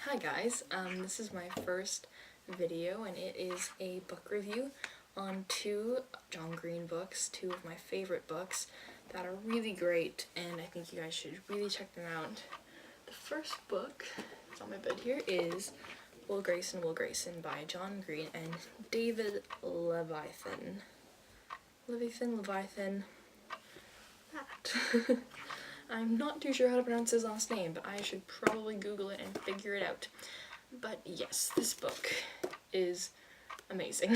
Hi guys, this is my first video and it is a book review on two John Green books, two of my favorite books that are really great and I think you guys should really check them out. The first book, it's on my bed here, is Will Grayson, Will Grayson by John Green and David Leviathan. Leviathan, that. I'm not too sure how to pronounce his last name, but I should probably Google it and figure it out. But yes, this book is amazing.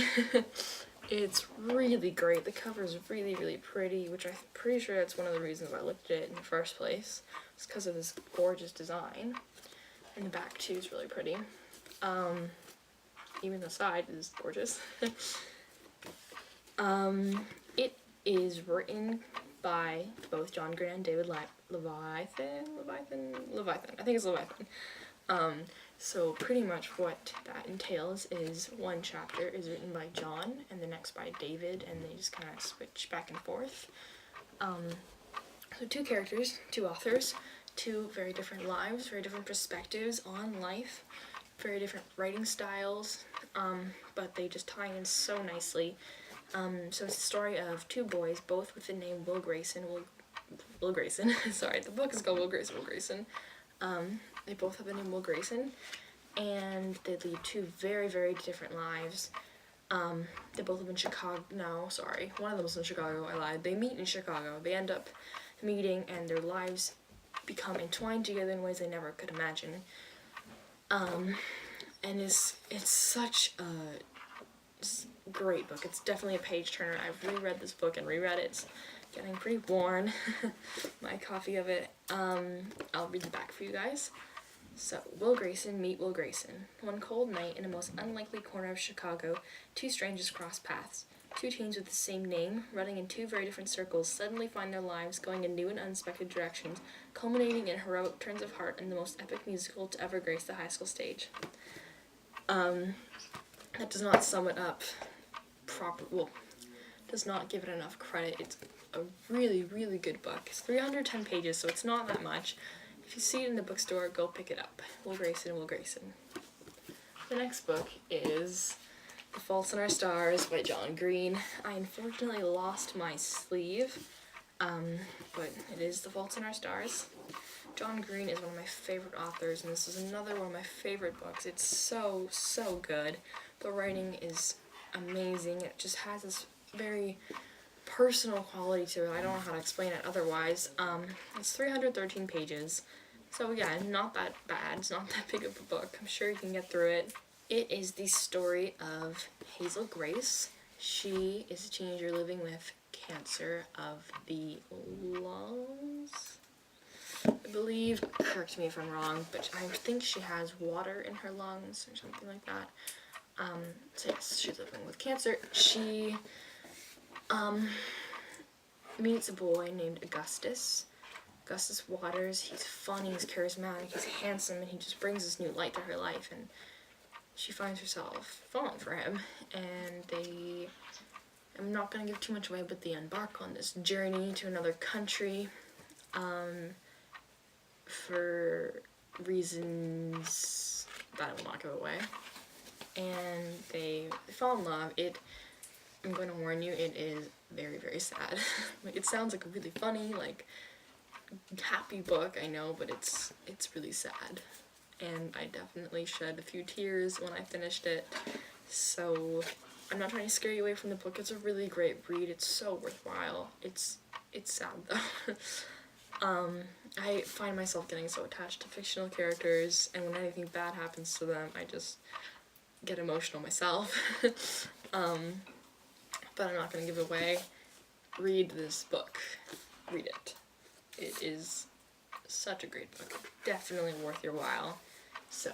It's really great. The cover is really, really pretty, which I'm pretty sure that's one of the reasons I looked at it in the first place. It's because of this gorgeous design. And the back too is really pretty. Even the side is gorgeous. It is written by both John Green and David Leviathan. I think it's Leviathan. So pretty much what that entails is one chapter is written by John and the next by David, and they just kind of switch back and forth. So two characters, two authors, two very different lives, very different perspectives on life, very different writing styles, but they just tie in so nicely. So it's the story of two boys, both with the name Will Grayson. Will Grayson. Sorry, the book is called Will Grayson, Will Grayson. They both have the name Will Grayson, and they lead two very, very different lives. They both live in Chicago. No, sorry, one of them was in Chicago. I lied. They meet in Chicago. They end up meeting, and their lives become entwined together in ways they never could imagine. And it's such a great book. It's definitely a page turner. I've reread this book and reread it. It's getting pretty worn, my copy of it. I'll read the back for you guys. So, Will Grayson meet Will Grayson. One cold night in a most unlikely corner of Chicago, two strangers cross paths. Two teens with the same name, running in two very different circles, suddenly find their lives going in new and unexpected directions, culminating in heroic turns of heart and the most epic musical to ever grace the high school stage. That does not sum it up does not give it enough credit. It's a really, really good book. It's 310 pages, so it's not that much. If you see it in the bookstore, go pick it up. Will Grayson, Will Grayson. The next book is The Faults in Our Stars by John Green. I unfortunately lost my sleeve, but it is The Faults in Our Stars. John Green is one of my favorite authors, and this is another one of my favorite books. It's so, so good. The writing is amazing. It just has this very personal quality to it. I don't know how to explain it otherwise. It's 313 pages, so yeah, not that bad. It's not that big of a book. I'm sure you can get through it. It is the story of Hazel Grace. She is a teenager living with cancer of the lungs, I believe. Correct me if I'm wrong, but I think she has water in her lungs or something like that. So yes, she's living with cancer. She meets a boy named Augustus Waters. He's funny, he's charismatic, he's handsome, and he just brings this new light to her life, and she finds herself falling for him, and I'm not going to give too much away, but they embark on this journey to another country, for reasons that I will not give away, and they fall in love. I'm going to warn you, it is very, very sad. Like, it sounds like a really funny, like, happy book, I know, but it's really sad. And I definitely shed a few tears when I finished it. So, I'm not trying to scare you away from the book. It's a really great read. It's so worthwhile. It's sad, though. I find myself getting so attached to fictional characters, and when anything bad happens to them, I just get emotional myself. But I'm not going to give it away. Read this book. Read it. It is such a great book. Definitely worth your while. So,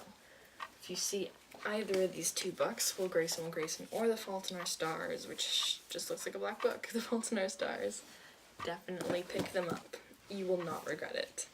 if you see either of these two books, Will Grayson, or The Fault in Our Stars, which just looks like a black book, The Fault in Our Stars, definitely pick them up. You will not regret it.